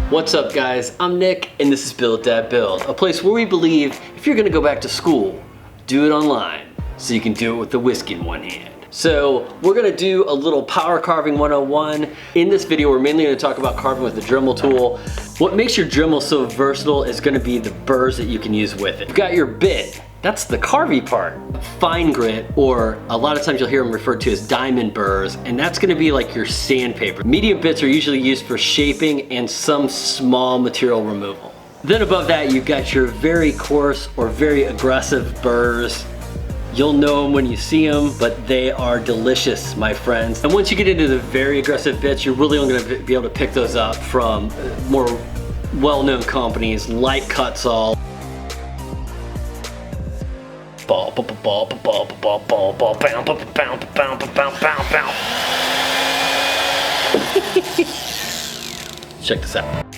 What's up guys, I'm Nick and this is Build Dad Build, a place where we believe if you're gonna go back to school, do it online so you can do it with the whiskey in one hand. So we're gonna do a little power carving 101. In this video, we're mainly gonna talk about carving with the Dremel tool. What makes your Dremel so versatile is gonna be the burrs that you can use with it. You've got your bit, that's the carvy part. Fine grit, or a lot of times you'll hear them referred to as diamond burrs, and that's gonna be like your sandpaper. Medium bits are usually used for shaping and some small material removal. Then above that, you've got your very coarse or very aggressive burrs. You'll know them when you see them, but they are delicious, my friends. And once you get into the very aggressive bits, you're really only gonna be able to pick those up from more well-known companies like Kutzall. Check this out.